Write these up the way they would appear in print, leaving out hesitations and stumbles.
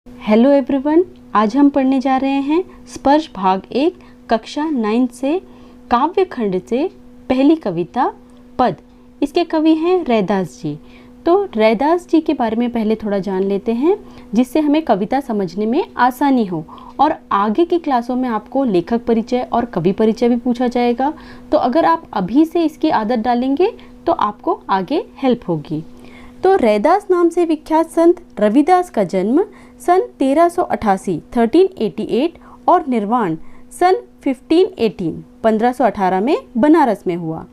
Hello everyone, आज हम पढ़ने जा रहे हैं स्पर्श भाग 1 कक्षा 9 से काव्य खंड से पहली कविता पद। इसके कवि हैं रैदास जी। तो रैदास जी के बारे में पहले थोड़ा जान लेते हैं, जिससे हमें कविता समझने में आसानी हो। और आगे की क्लासों में आपको लेखक परिचय और कवि परिचय भी पूछा जाएगा। तो अगर आप अभी से इसकी आदत डालेंगे तो आपको आगे हेल्प होगी। तो रैदास नाम से विख्यात संत रविदास का जन्म सन 1388 और निर्वाण सन 1518 में बनारस में हुआ।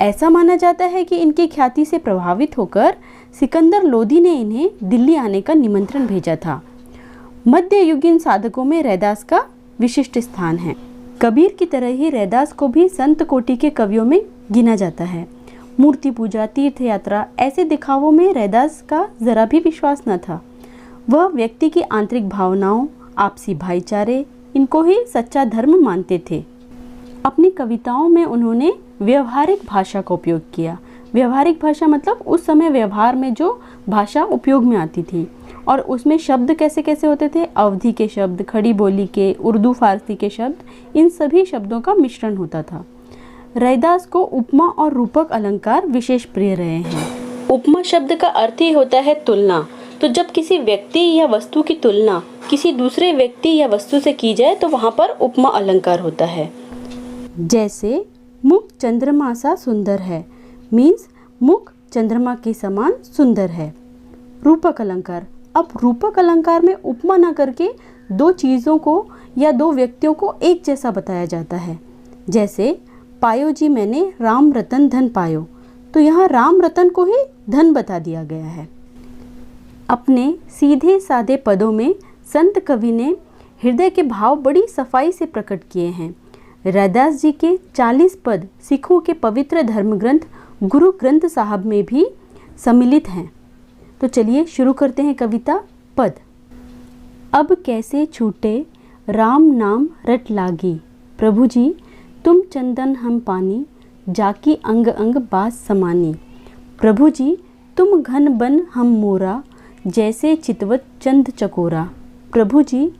ऐसा माना जाता है कि इनकी ख्याति से प्रभावित होकर सिकंदर लोदी ने इन्हें दिल्ली आने का निमंत्रण भेजा था। मध्ययुगीन साधकों में रैदास का विशिष्ट स्थान है। कबीर की तरह ही रैदास को भी संत कोटि के कवियों में गिना जाता है। मूर्ति पूजा, तीर्थ यात्रा ऐसे दिखावों में रैदास का जरा भी विश्वास न था। वह व्यक्ति की आंतरिक भावनाओं, आपसी भाईचारे, इनको ही सच्चा धर्म मानते थे। अपनी कविताओं में उन्होंने व्यवहारिक भाषा का उपयोग किया। व्यवहारिक भाषा मतलब उस समय व्यवहार में जो भाषा उपयोग में आती थी, और उसमें शब्द कैसे कैसे होते थे, अवधी के शब्द, खड़ी बोली के, उर्दू फारसी के शब्द, इन सभी शब्दों का मिश्रण होता था। रैदास को उपमा और रूपक अलंकार विशेष प्रिय रहे हैं। उपमा शब्द का अर्थ ही होता है तुलना। तो जब किसी व्यक्ति या वस्तु की तुलना किसी दूसरे व्यक्ति या वस्तु से की जाए तो वहाँ पर उपमा अलंकार होता है। जैसे मुख चंद्रमा सा सुंदर है, मीन्स मुख चंद्रमा के समान सुंदर है। रूपक अलंकार, अब रूपक अलंकार में उपमा न करके दो चीज़ों को या दो व्यक्तियों को एक जैसा बताया जाता है। जैसे पायो जी मैंने राम रतन धन पायो, तो यहाँ राम रतन को ही धन बता दिया गया है। अपने सीधे साधे पदों में संत कवि ने हृदय के भाव बड़ी सफाई से प्रकट किए हैं। रैदास जी के 40 पद सिखों के पवित्र धर्म ग्रंथ गुरु ग्रंथ साहब में भी सम्मिलित हैं। तो चलिए शुरू करते हैं कविता पद। अब कैसे छूटे राम नाम रट लागी, प्रभु जी तुम चंदन हम पानी, जाकी अंग अंग बास समानी। प्रभु जी तुम घन बन हम मोरा, जैसे चितवत चंद चकोरा। प्रभु जी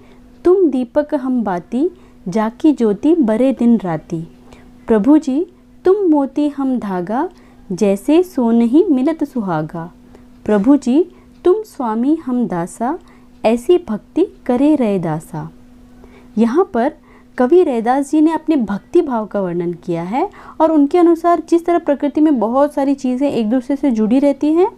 तुम दीपक हम बाती, जाकी ज्योति बरे दिन राती। प्रभु जी तुम मोती हम धागा, जैसे सोनहि मिलत सुहागा। प्रभु जी तुम स्वामी हम दासा, ऐसी भक्ति करे रहे दासा। यहाँ पर कवि रैदास जी ने अपने भक्ति भाव का वर्णन किया है, और उनके अनुसार जिस तरह प्रकृति में बहुत सारी चीज़ें एक दूसरे से जुड़ी रहती हैं,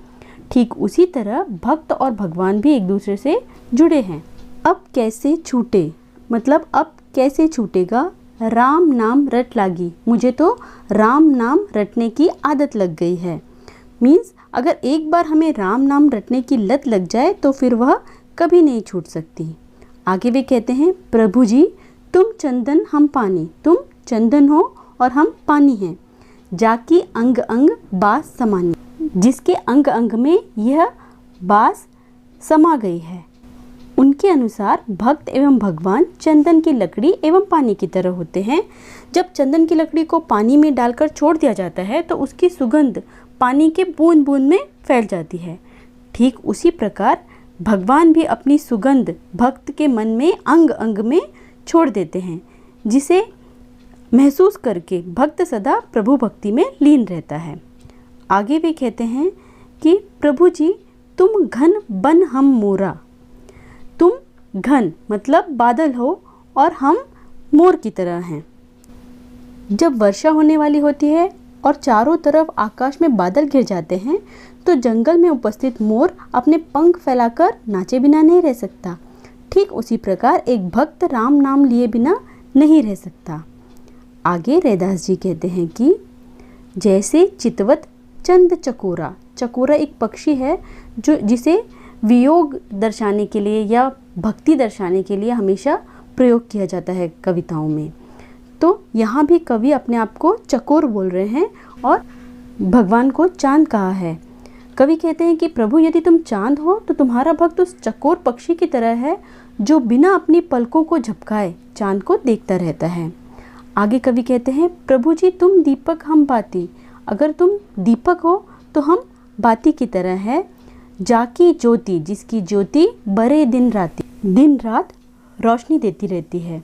ठीक उसी तरह भक्त और भगवान भी एक दूसरे से जुड़े हैं। अब कैसे छूटे मतलब अब कैसे छूटेगा, राम नाम रट लागी, मुझे तो राम नाम रटने की आदत लग गई है। मीन्स अगर एक बार हमें राम नाम रटने की लत लग जाए तो फिर वह कभी नहीं छूट सकती। आगे वे कहते हैं, प्रभु जी तुम चंदन हम पानी, तुम चंदन हो और हम पानी हैं। जाकी अंग अंग बास समानी, जिसके अंग अंग में यह बास समा गई है। उनके अनुसार भक्त एवं भगवान चंदन की लकड़ी एवं पानी की तरह होते हैं। जब चंदन की लकड़ी को पानी में डालकर छोड़ दिया जाता है तो उसकी सुगंध पानी के बूंद बूंद में फैल जाती है। ठीक उसी प्रकार भगवान भी अपनी सुगंध भक्त के मन में अंग अंग में छोड़ देते हैं, जिसे महसूस करके भक्त सदा प्रभु भक्ति में लीन रहता है। आगे भी कहते हैं कि प्रभु जी तुम घन बन हम मोरा, तुम घन मतलब बादल हो और हम मोर की तरह हैं। जब वर्षा होने वाली होती है और चारों तरफ आकाश में बादल घिर जाते हैं तो जंगल में उपस्थित मोर अपने पंख फैलाकर नाचे बिना नहीं रह सकता। ठीक उसी प्रकार एक भक्त राम नाम लिए बिना नहीं रह सकता। आगे रैदास जी कहते हैं कि जैसे चितवत चंद चकोरा, चकोरा एक पक्षी है जो जिसे वियोग दर्शाने के लिए या भक्ति दर्शाने के लिए हमेशा प्रयोग किया जाता है कविताओं में। तो यहाँ भी कवि अपने आप को चकोर बोल रहे हैं और भगवान को चांद कहा है। कवि कहते हैं कि प्रभु यदि तुम चांद हो तो तुम्हारा भक्त उस चकोर पक्षी की तरह है जो बिना अपनी पलकों को झपकाए चांद को देखता रहता है। आगे कवि कहते हैं, प्रभु जी तुम दीपक हम बाती, अगर तुम दीपक हो तो हम बाती की तरह है। जाकी ज्योति, जिसकी ज्योति बरे दिन राती, दिन रात रोशनी देती रहती है।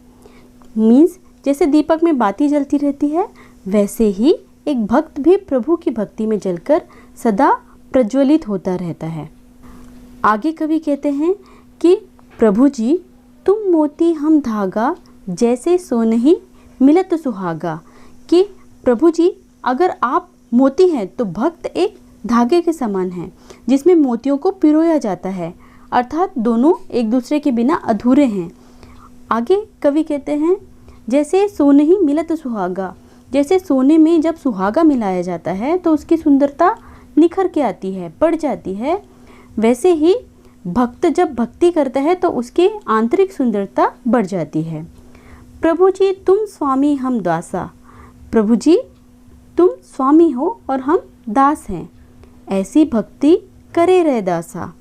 मीन्स जैसे दीपक में बाती जलती रहती है, वैसे ही एक भक्त भी प्रभु की भक्ति में जलकर सदा प्रज्वलित होता रहता है। आगे कवि कहते हैं कि प्रभु जी तुम मोती हम धागा, जैसे सोनहि मिलत सुहागा। कि प्रभु जी अगर आप मोती हैं तो भक्त एक धागे के समान है जिसमें मोतियों को पिरोया जाता है, अर्थात दोनों एक दूसरे के बिना अधूरे हैं। आगे कवि कहते हैं जैसे सोनहि मिलत सुहागा, जैसे सोने में जब सुहागा मिलाया जाता है तो उसकी सुंदरता निखर के आती है, बढ़ जाती है, वैसे ही भक्त जब भक्ति करता है तो उसकी आंतरिक सुंदरता बढ़ जाती है। प्रभु जी तुम स्वामी हम दासा, प्रभु जी तुम स्वामी हो और हम दास हैं, ऐसी भक्ति करे रैदासा।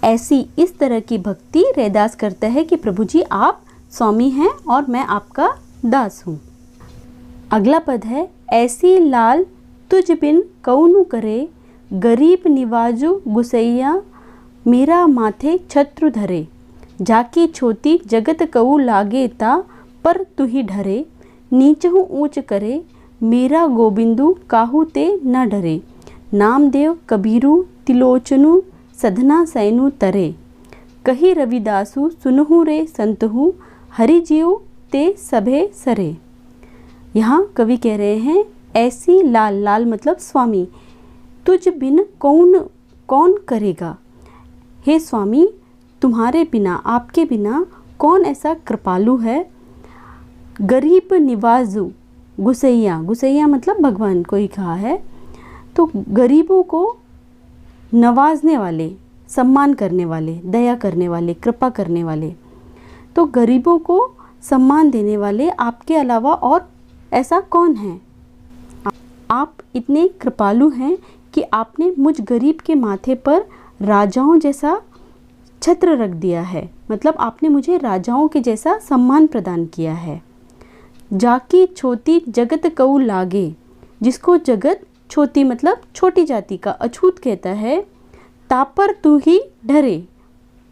ऐसी इस तरह की भक्ति रैदास करता है कि प्रभु जी आप स्वामी हैं और मैं आपका दास हूँ। अगला पद है ऐसी लाल तुझ बिन कौनु करे, गरीब निवाजु गुसैया मेरा माथे छत्रु धरे। जाकी छोटी जगत कऊ लागे ता, पर तुही ढरे। नीचहु ऊंच करे मेरा गोबिंदु काहू ते न डरे। नामदेव कबीरू तिलोचनु सधना सैनु तरे। कही रविदासु सुनहु रे संतहु, हरि जीव ते सभे सरे। यहाँ कवि कह रहे हैं ऐसी लाल, लाल मतलब स्वामी, तुझ बिन कौन करेगा। हे स्वामी तुम्हारे बिना, आपके बिना कौन ऐसा कृपालु है। गरीब निवाजु गुसैया, गुसैया मतलब भगवान को ही कहा है, तो गरीबों को नवाजने वाले, सम्मान करने वाले, दया करने वाले, कृपा करने वाले, तो गरीबों को सम्मान देने वाले आपके अलावा और ऐसा कौन है। आप इतने कृपालु हैं कि आपने मुझ गरीब के माथे पर राजाओं जैसा छत्र रख दिया है, मतलब आपने मुझे राजाओं के जैसा सम्मान प्रदान किया है। जाकी छोटी जगत कऊ लागे, जिसको जगत छोटी मतलब छोटी जाति का अछूत कहता है, तापर तू ही डरे,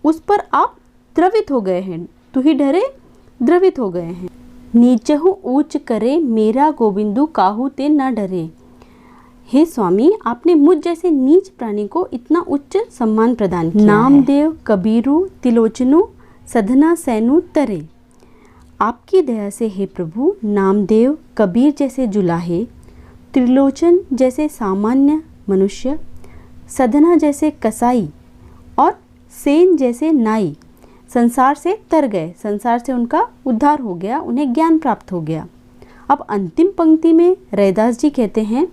उस पर आप द्रवित हो गए हैं, तू ही डरे द्रवित हो गए हैं। नीचहु ऊंच करे मेरा गोविंदु काहू ते न डरे। हे स्वामी आपने मुझ जैसे नीच प्राणी को इतना उच्च सम्मान प्रदान किया। नामदेव कबीरू तिलोचनु सधना सैनु तरे। आपकी दया से हे प्रभु नामदेव कबीर जैसे जुलाहे, त्रिलोचन जैसे सामान्य मनुष्य, सधना जैसे कसाई और सेन जैसे नाई संसार से तर गए, संसार से उनका उद्धार हो गया, उन्हें ज्ञान प्राप्त हो गया। अब अंतिम पंक्ति में रैदास जी कहते हैं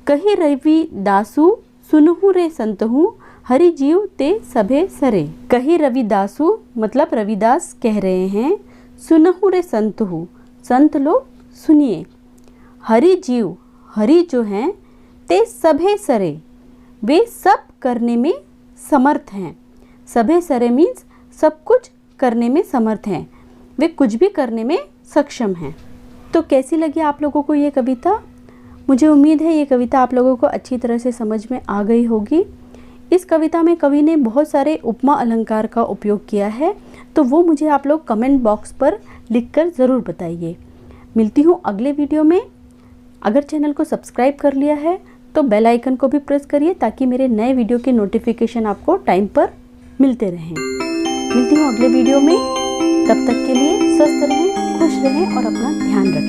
कही रवि दासु सुनहु रे संतहु, हरि जीव ते सभे सरे। कही रविदासु मतलब रविदास कह रहे हैं, सुनहु रे संतहु संत लोग सुनिए, हरि जीव हरि जो हैं ते सभे सरे वे सब करने में समर्थ हैं। सभे सरे मीन्स सब कुछ करने में समर्थ हैं, वे कुछ भी करने में सक्षम हैं। तो कैसी लगी आप लोगों को ये कविता? मुझे उम्मीद है ये कविता आप लोगों को अच्छी तरह से समझ में आ गई होगी। इस कविता में कवि ने बहुत सारे उपमा अलंकार का उपयोग किया है, तो वो मुझे आप लोग कमेंट बॉक्स पर लिखकर ज़रूर बताइए। मिलती हूँ अगले वीडियो में। अगर चैनल को सब्सक्राइब कर लिया है तो बेल आइकन को भी प्रेस करिए ताकि मेरे नए वीडियो के नोटिफिकेशन आपको टाइम पर मिलते रहें। मिलती हूँ अगले वीडियो में, तब तक के लिए स्वस्थ रहें, खुश रहें और अपना ध्यान रखें।